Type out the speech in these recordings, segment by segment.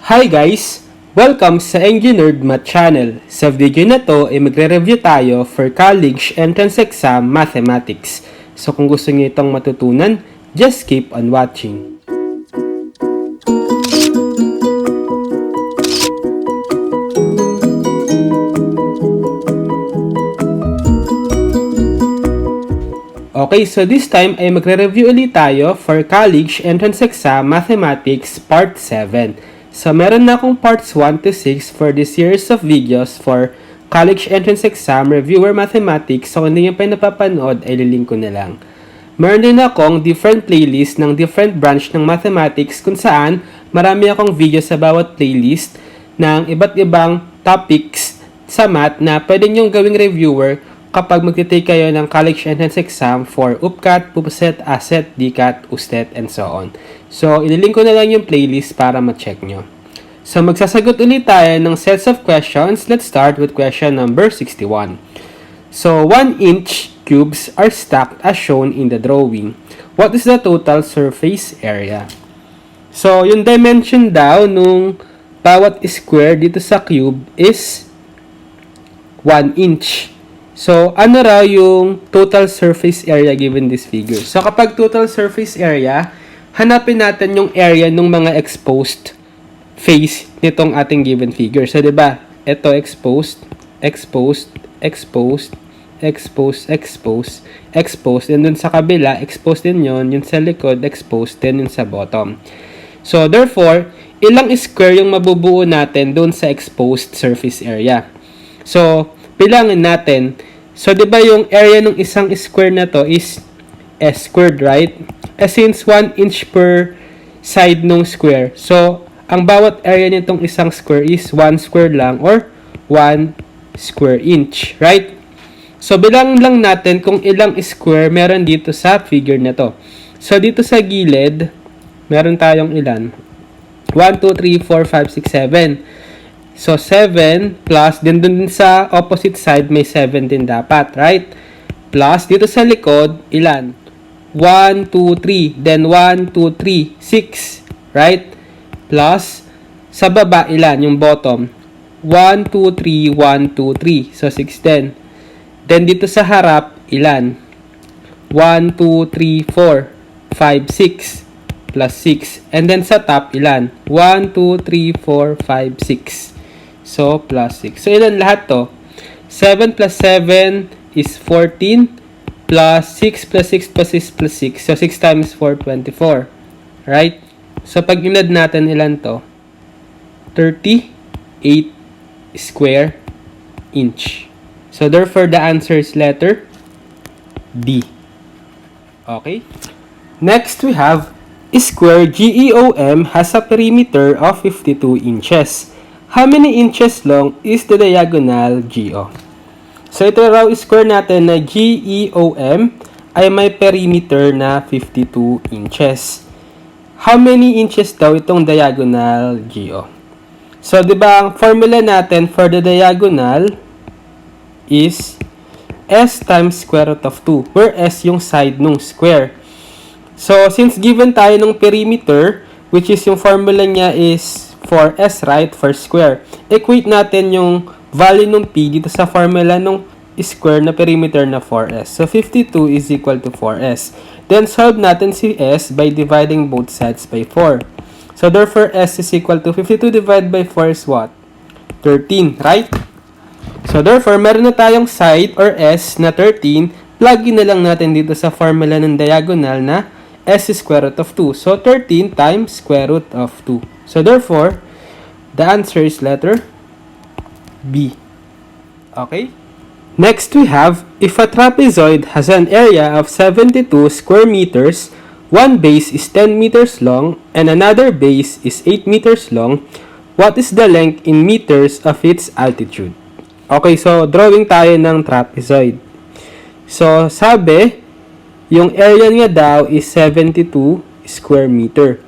Hi guys! Welcome sa Engineered Math Channel. Sa video na to ay magre-review tayo for College Entrance Exam Mathematics. So kung gusto niyo itong matutunan, just keep on watching. Okay, so this time ay magre-review ulit tayo for College Entrance Exam Mathematics Part 7. So, meron na akong parts 1 to 6 for this series of videos for College Entrance Exam Reviewer Mathematics. So, kung hindi nyo pa napapanood, ay lilink ko na lang. Meron din akong different playlist ng different branch ng mathematics kung saan marami akong video sa bawat playlist ng iba't ibang topics sa math na pwede nyong gawing reviewer kapag magtitake kayo ng College Entrance Exam for UPCAT, PUPSET, ASET, DCAT, USTET, and so on. So, ililink ko na lang yung playlist para ma-check nyo. So, magsasagot ulit tayo ng sets of questions. Let's start with question number 61. So, 1-inch cubes are stacked as shown in the drawing. What is the total surface area? So, yung dimension daw nung bawat square dito sa cube is 1 inch. So, ano raw yung total surface area given this figure? So, kapag total surface area, hanapin natin yung area ng mga exposed face nitong ating given figure. So, diba? Ito exposed, exposed, exposed, exposed, exposed, exposed. And dun sa kabila, exposed din yun. Yung sa likod, exposed din yung sa bottom. So, therefore, ilang square yung mabubuo natin dun sa exposed surface area? So, bilangin natin. So, di ba yung area ng isang square na to is S squared, right? Since 1 inch per side ng square. So, ang bawat area nitong isang square is 1 square lang or 1 square inch, right? So, bilangin lang natin kung ilang square meron dito sa figure na to. So, dito sa gilid, meron tayong ilan? 1, 2, 3, 4, 5, 6, 7. So, 7 plus, din dun sa opposite side, may 7 din dapat, right? Plus, dito sa likod, ilan? 1, 2, 3. Then, 1, 2, 3, 6. Right? Plus, sa baba, ilan? Yung bottom. 1, 2, 3, 1, 2, 3. So, 6 din. Then, dito sa harap, ilan? 1, 2, 3, 4, 5, 6. Plus 6. And then, sa top, ilan? 1, 2, 3, 4, 5, 6. So, plus 6. So, ilan lahat to? 7 plus 7 is 14. Plus 6 plus 6 plus 6 plus 6. So, 6 times 4, 24. Right? So, pag inad natin, ilan to? 38 square inch. So, therefore, the answer is letter D. Okay? Next, we have square GEOM has a perimeter of 52 inches. How many inches long is the diagonal GO? So, ito raw square natin na GEOM ay may perimeter na 52 inches. How many inches daw itong diagonal GO? So, di ba ang formula natin for the diagonal is S times square root of 2, where S yung side nung square. So, since given tayo ng perimeter, which is yung formula niya is 4S, right? For square. Equate natin yung value ng P dito sa formula ng square na perimeter na 4S. So, 52 is equal to 4S. Then, solve natin si S by dividing both sides by 4. So, therefore, S is equal to 52 divided by 4 is what? 13, right? So, therefore, meron na tayong side or S na 13. Plug in na lang natin dito sa formula ng diagonal na S is square root of 2. So, 13 times square root of 2. So, therefore, the answer is letter B. Okay? Next, we have, if a trapezoid has an area of 72 square meters, one base is 10 meters long, and another base is 8 meters long, what is the length in meters of its altitude? Okay, so, drawing tayo ng trapezoid. So, sabi, yung area niya daw is 72 square meter.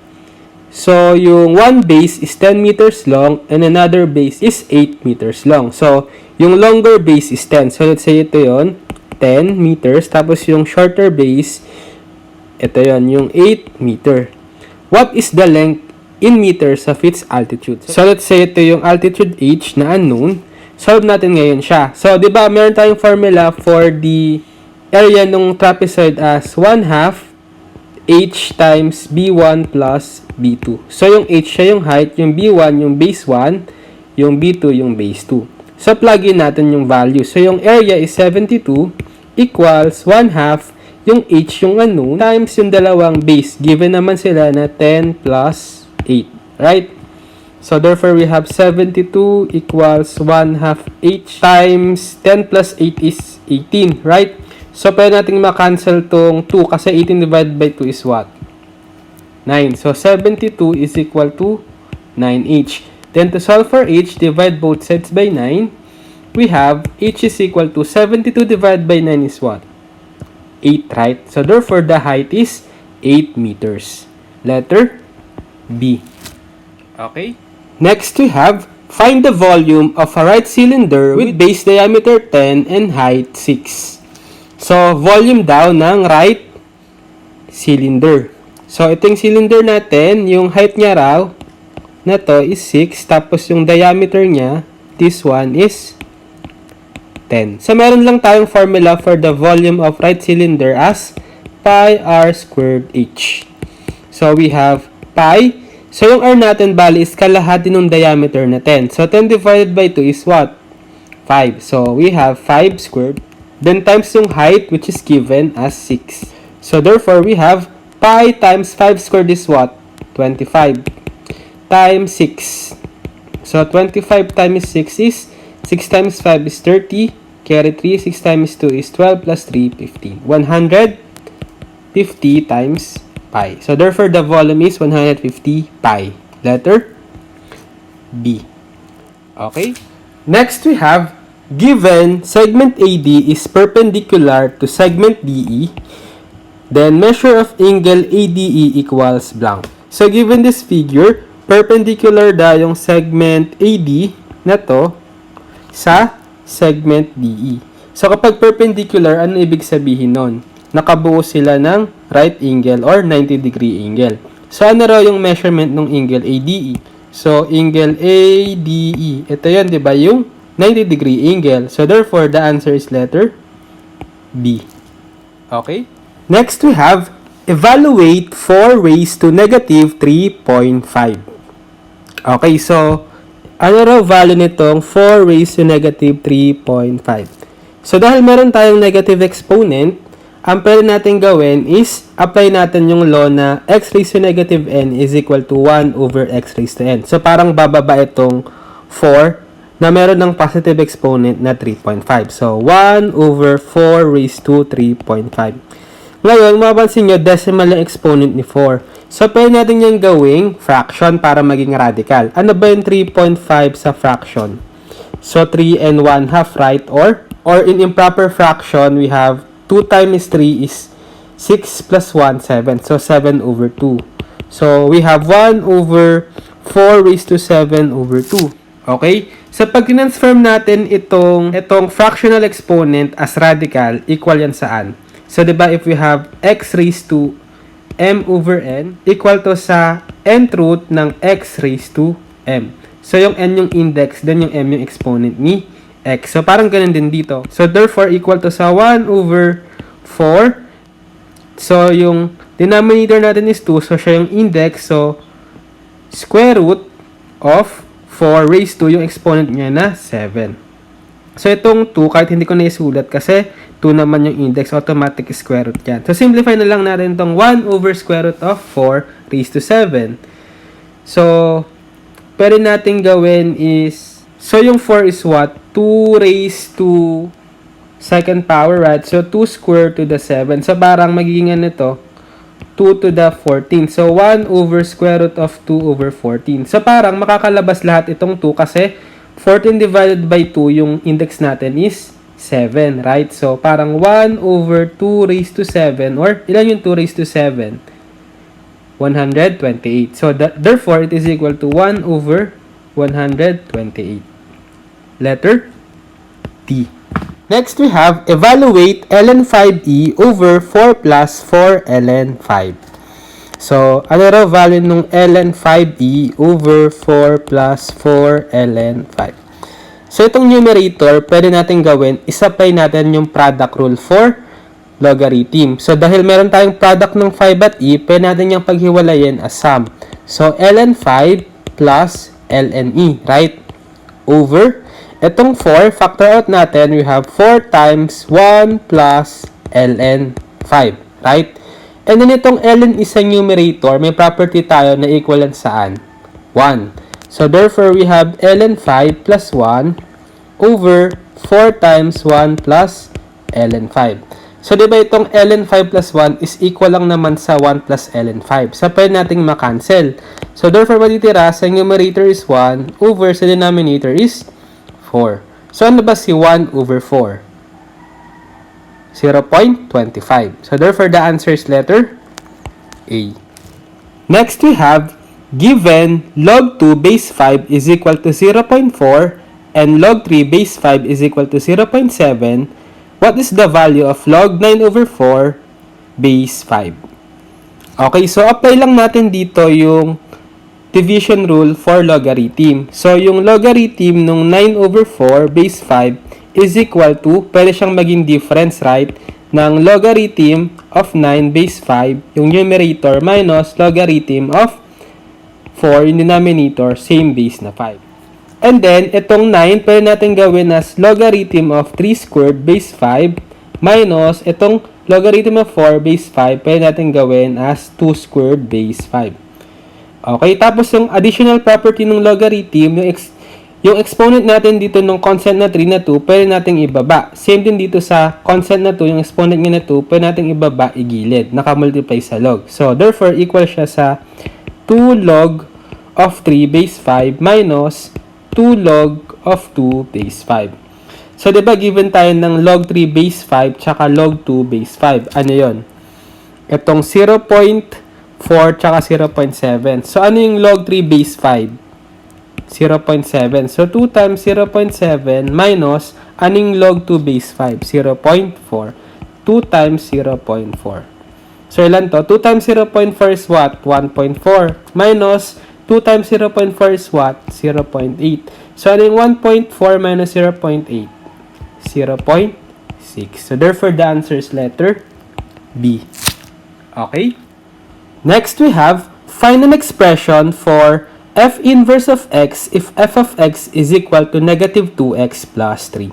So, yung one base is 10 meters long and another base is 8 meters long. So, yung longer base is 10. So, let's say ito yon 10 meters. Tapos, yung shorter base, ito yon yung 8 meter. What is the length in meters of its altitude. So, let's say ito yung altitude h na unknown. Solve natin ngayon siya. So, di ba, meron tayong formula for the area ng trapezoid as 1/2 h times b1 plus b2. So, yung h siya yung height, yung b1 yung base 1, yung b2 yung base 2. So, plug in natin yung value. So, yung area is 72 equals 1/2 yung h yung unknown times yung dalawang base. Given naman sila na 10 plus 8. Right? So, therefore, we have 72 equals 1/2 h times 10 plus 8 is 18. Right? So, pwede natin ma-cancel tong 2 kasi 18 divided by 2 is what? 9. So, 72 is equal to 9h. Then, to solve for h, divide both sides by 9. We have h is equal to 72 divided by 9 is what? 8, right? So, therefore, the height is 8 meters. Letter B. Okay? Next, we have find the volume of a right cylinder with base diameter 10 and height 6. So, volume daw ng right cylinder. So, itong cylinder natin, yung height niya raw na to is 6. Tapos, yung diameter niya, this one is 10. So, meron lang tayong formula for the volume of right cylinder as pi r squared h. So, we have pi. So, yung r natin, bali, is kalahati ng diameter na 10. So, 10 divided by 2 is what? 5. So, we have 5 squared. Then, times yung height, which is given as 6. So, therefore, we have pi times 5 squared is what? 25. Times 6. So, 25 times 6 is 6 times 5 is 30. Carry 3. 6 times 2 is 12 plus 3, 15. 150 times pi. So, therefore, the volume is 150 pi. Letter B. Okay? Next, we have given segment AD is perpendicular to segment DE, then measure of angle ADE equals blank. So, given this figure, perpendicular da yung segment AD na to sa segment DE. So, kapag perpendicular, ano ibig sabihin nun? Nakabuo sila ng right angle or 90-degree angle. So, ano raw yung measurement ng angle ADE? So, angle ADE, ito yan, di ba? Yung 90-degree angle. So, therefore, the answer is letter B. Okay? Next, we have evaluate 4 raised to negative 3.5. Okay, so, ano raw value nitong 4 raised to negative 3.5? So, dahil meron tayong negative exponent, ang pwede natin gawin is apply natin yung law na x raised to negative n is equal to 1 over x raised to n. So, parang bababa itong 4 na meron ng positive exponent na 3.5. So, 1 over 4 raised to 3.5. Ngayon, mapapansin nyo, decimal yung exponent ni 4. So, pwede natin yung gawing fraction para maging radical. Ano ba yung 3.5 sa fraction? So, 3 and 1 half, right? Or in improper fraction, we have 2 times 3 is 6 plus 1, 7. So, 7 over 2. So, we have 1 over 4 raised to 7 over 2. Okay? So, pag transform natin itong fractional exponent as radical, equal yan saan? So, diba, if we have x raised to m over n, equal to sa nth root ng x raised to m. So, yung n yung index, then yung m yung exponent ni x. So, parang ganun din dito. So, therefore, equal to sa 1 over 4. So, yung denominator natin is 2. So, siya yung index. So, square root of 4 raised to yung exponent niya na 7. So, itong 2, kahit hindi ko na isulat kasi 2 naman yung index, automatic square root yan. So, simplify na lang natin itong 1 over square root of 4 raised to 7. So, pwede natin gawin is, so yung 4 is what? 2 raised to second power, right? So, 2 square to the 7. So, parang magiging ano ito? 2 to the 14. So, 1 over square root of 2 over 14. So, parang makakalabas lahat itong 2 kasi 14 divided by 2, yung index natin is 7, right? So, parang 1 over 2 raised to 7, or ilan yung 2 raised to 7? 128. So, therefore, it is equal to 1 over 128. Letter T. Next, we have evaluate ln 5e over 4 plus 4 ln 5. So, ano raw value nung ln 5e over 4 plus 4 ln 5? So, itong numerator, pwede natin gawin, isapply natin yung product rule for logarithm. So, dahil meron tayong product ng 5 at e, pwede natin yung paghiwalayin as sum. So, ln 5 plus ln e, right? Over, itong 4, factor out natin, we have 4 times 1 plus ln 5, right? And then itong ln is a numerator, may property tayo na equivalent saan? 1. So, therefore, we have ln 5 plus 1 over 4 times 1 plus ln 5. So, di ba itong ln 5 plus 1 is equal lang naman sa 1 plus ln 5. So, pwede nating makancel. So, therefore, matitira sa numerator is 1 over sa denominator is 4. So, ano ba si 1 over 4? 0.25. So, therefore, the answer is letter A. Next, we have given log 2 base 5 is equal to 0.4 and log 3 base 5 is equal to 0.7. What is the value of log 9 over 4 base 5? Okay, so apply lang natin dito yung division rule for logarithm. So, yung logarithm nung 9 over 4 base 5 is equal to, pwede siyang maging difference, right, ng logarithm of 9 base 5, yung numerator, minus logarithm of 4, yung denominator, same base na 5. And then, itong 9, pwede natin gawin as logarithm of 3 squared base 5 minus itong logarithm of 4 base 5, pwede natin gawin as 2 squared base 5. Okay, tapos yung additional property ng logarithm, yung exponent natin dito ng constant na 3 na 2, pwede nating ibaba. Same din dito sa constant na 2, yung exponent niya na 2, pwede nating ibaba, igilid, nakamultiply sa log. So, therefore, equal siya sa 2 log of 3 base 5 minus 2 log of 2 base 5. So, diba given tayo ng log 3 base 5 tsaka log 2 base 5. Ano yon? Itong 0.4 tsaka 0.7. So, ano yung log 3 base 5? 0.7. So, 2 times 0.7 minus anong log 2 base 5? 0.4. 2 times 0.4. So, ilan to? 2 times 0.4 is what? 1.4. Minus 2 times 0.4 is what? 0.8. So, ano yung 1.4 minus 0.8? 0.6. So, therefore, the answer is letter B. Okay? Next, we have find an expression for f inverse of x if f of x is equal to negative 2x plus 3.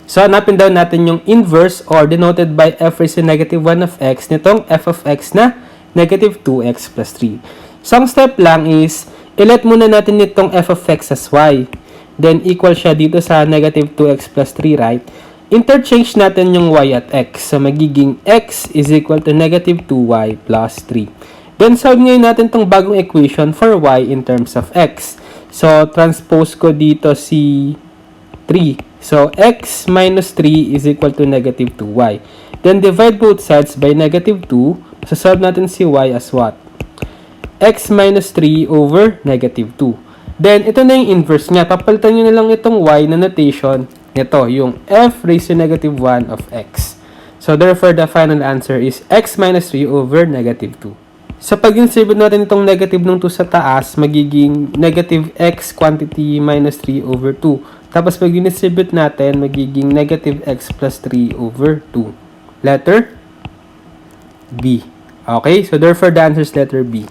So, hanapin daw natin yung inverse or denoted by f raised to negative 1 of x nitong f of x na negative 2x plus 3. So, ang step lang is, ilet muna natin itong f of x as y. Then, equal siya dito sa negative 2x plus 3, right? Interchange natin yung y at x. So, magiging x is equal to negative 2y plus 3. Then, solve ngayon natin itong bagong equation for y in terms of x. So, transpose ko dito si 3. So, x minus 3 is equal to negative 2y. Then, divide both sides by negative 2. So, solve natin si y as what? X minus 3 over negative 2. Then, ito na yung inverse niya. Papalitan nyo na lang itong y na notation. Ito, yung f raised to negative 1 of x. So, therefore, the final answer is x minus 3 over negative 2. So, pag distribute natin itong negative ng 2 sa taas, magiging negative x quantity minus 3 over 2. Tapos, pag distribute natin, magiging negative x plus 3 over 2. Letter B. Okay? So, therefore, the answer is letter B.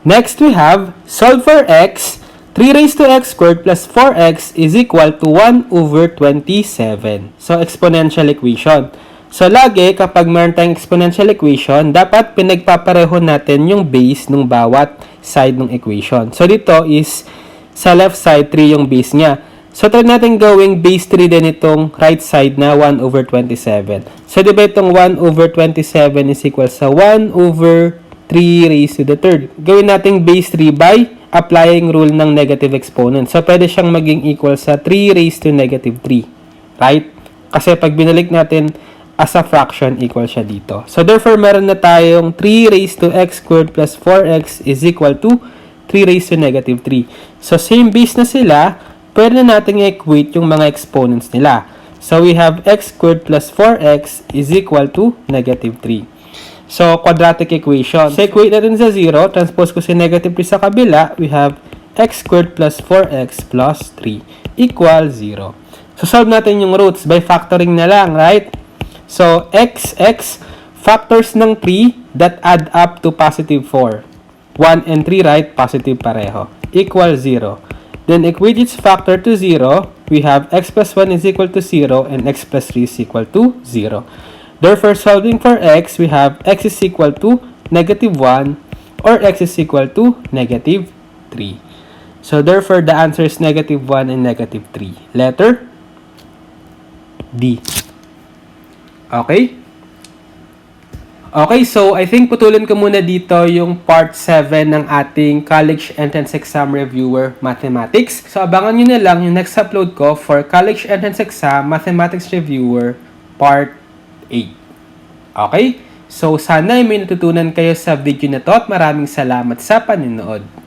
Next, we have solve for x. 3 raised to x squared plus 4x is equal to 1 over 27. So, exponential equation. So, lagi kapag meron tayong exponential equation, dapat pinagpapareho natin yung base ng bawat side ng equation. So, dito is sa left side 3 yung base niya. So, try natin gawing base 3 din itong right side na 1 over 27. So, diba itong 1 over 27 is equal sa 1 over 3 raised to the third. Gawin natin base 3 by applying rule ng negative exponent. So, pwede siyang maging equal sa 3 raised to negative 3. Right? Kasi pag binalik natin as a fraction, equal siya dito. So, therefore, meron na tayong 3 raised to x squared plus 4x is equal to 3 raised to negative 3. So, same base na sila, pwede na natin i-equate yung mga exponents nila. So, we have x squared plus 4x is equal to negative 3. So, quadratic equation. So, equate natin sa 0. Transpose ko si negative 3 sa kabila. We have x squared plus 4x plus 3 equal 0. So, solve natin yung roots by factoring na lang, right? So, x, factors ng 3 that add up to positive 4. 1 and 3, right? Positive pareho. Equal 0. Then, equate its factor to 0. We have x plus 1 is equal to 0 and x plus 3 is equal to 0. Therefore, solving for x, we have x is equal to negative 1 or x is equal to negative 3. So, therefore, the answer is negative 1 and negative 3. Letter D. Okay? Okay, so I think putulin ko muna dito yung part 7 ng ating College Entrance Exam Reviewer Mathematics. So, abangan nyo na lang yung next upload ko for College Entrance Exam Mathematics Reviewer Part 8. Okay? So, sana ay may natutunan kayo sa video na to at maraming salamat sa panonood.